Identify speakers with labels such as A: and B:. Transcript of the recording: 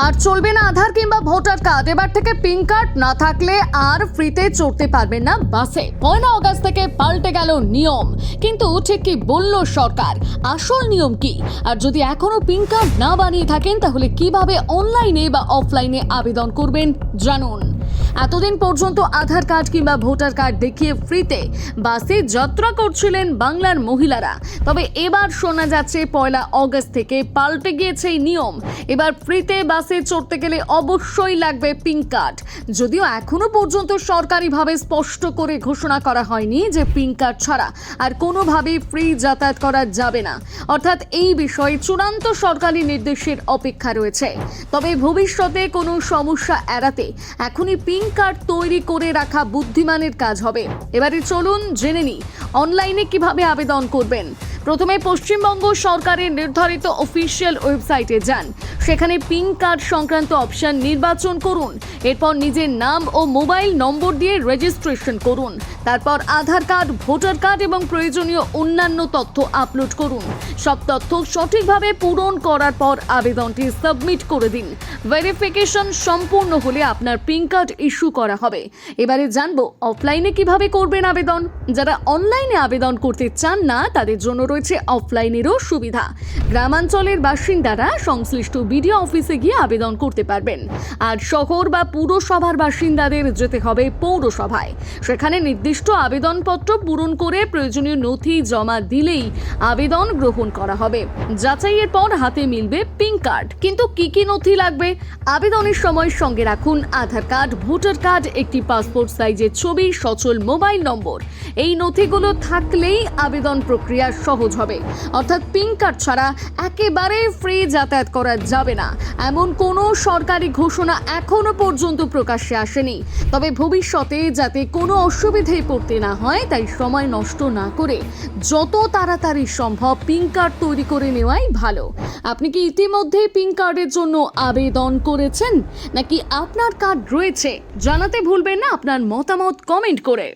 A: আর চলবে না আধার কিংবা ভোটার কার্ড। এবার থেকে পিন কার্ড না থাকলে আর ফ্রিতে চড়তে পারবেন না বাসে। 1 আগস্ট থেকে পাল্টে গেল নিয়ম। কিন্তু ঠিক কি বলল সরকার, আসল নিয়ম কি? আর যদি এখনো পিন কার্ড না বানিয়ে থাকেন তাহলে কিভাবে অনলাইনে বা অফলাইনে আবেদন করবেন জানুন। এতদিন পর্যন্ত আধার কার্ড কিংবা ভোটার কার্ড দেখিয়ে ফ্রিতে বাসে যাত্রা করছিলেন বাংলার মহিলারা। তবে এবার শোনা যাচ্ছে 1 আগস্ট থেকে পাল্টে গিয়েছে এই নিয়ম। এবার ফ্রিতে বাসে চড়তে গেলে অবশ্যই লাগবে পিন কার্ড। যদিও এখনো পর্যন্ত সরকারিভাবে স্পষ্ট করে ঘোষণা করা হয়নি যে পিন কার্ড ছাড়া আর কোনোভাবেই ফ্রি যাতায়াত করা যাবে না। অর্থাৎ এই বিষয়ে চূড়ান্ত সরকারি নির্দেশের অপেক্ষা রয়েছে। তবে ভবিষ্যতে কোনো সমস্যা এড়াতে এখনই পিন কার্ড তৈরি করে রাখা বুদ্ধিমানের কাজ হবে। এবারে চলুন জেনে নিই অনলাইনে কিভাবে আবেদন করবেন। প্রথমে পশ্চিমবঙ্গ সরকারের নির্ধারিত অফিসিয়াল ওয়েবসাইটে যান। সেখানে পিন কার্ড সংক্রান্ত অপশন নির্বাচন করুন। এরপর নিজের নাম ও মোবাইল নম্বর দিয়ে রেজিস্ট্রেশন করুন। তারপর আধার কার্ড, ভোটার কার্ড এবং প্রয়োজনীয় অন্যান্য তথ্য আপলোড করুন। সব তথ্য সঠিকভাবে পূরণ করার পর আবেদনটি সাবমিট করে দিন। ভেরিফিকেশন সম্পূর্ণ হলে আপনার পিন কার্ড ইস্যু করা হবে। এবারে জানবো অফলাইনে কিভাবে করবেন আবেদন। যারা অনলাইনে আবেদন করতে চান না তাদের জন্য রয়েছে অফলাইনেরও সুবিধা। গ্রামাঞ্চলের বাসিন্দারা সংশ্লিষ্ট বিডিও অফিসে গিয়ে আবেদন করতে পারবেন। আর শহর বা পুরসভার বাসিন্দাদের যেতে হবে পৌরসভায়। সেখানে নির্দিষ্ট আবেদনপত্র পূরণ করে প্রয়োজনীয় নথি জমা দিলেই আবেদন গ্রহণ করা হবে। যাচাইয়ের পর হাতে মিলবে পিন কার্ড। কিন্তু কি কি নথি লাগবে? আবেদনের সময় সঙ্গে রাখুন আধার কার্ড, ভোটার কার্ড, একটি পাসপোর্ট সাইজের ছবি, সচল মোবাইল নম্বর। এই নথিগুলো থাকলেই আবেদন প্রক্রিয়া সহজ হবে। অর্থাৎ পিন কার্ড ছাড়া একেবারে ফ্রি যাতায়াত করা যাবে না এমন কোনো সরকারি ঘোষণা এখনো পর্যন্ত প্রকাশ্যে আসেনি। তবে ভবিষ্যতে যাতে কোনো অসুবিধায় পড়তে না হয় তাই সময় নষ্ট না করে যত তাড়াতাড়ি সম্ভব পিন কার্ড তৈরি করে নেওয়াই ভালো। আপনি কি ইতিমধ্যেই পিন কার্ডের জন্য আবেদন করেছেন নাকি আপনার কার্ড রয়েছে? জানাতে ভুলবেন না আপনার মতামত কমেন্ট করে।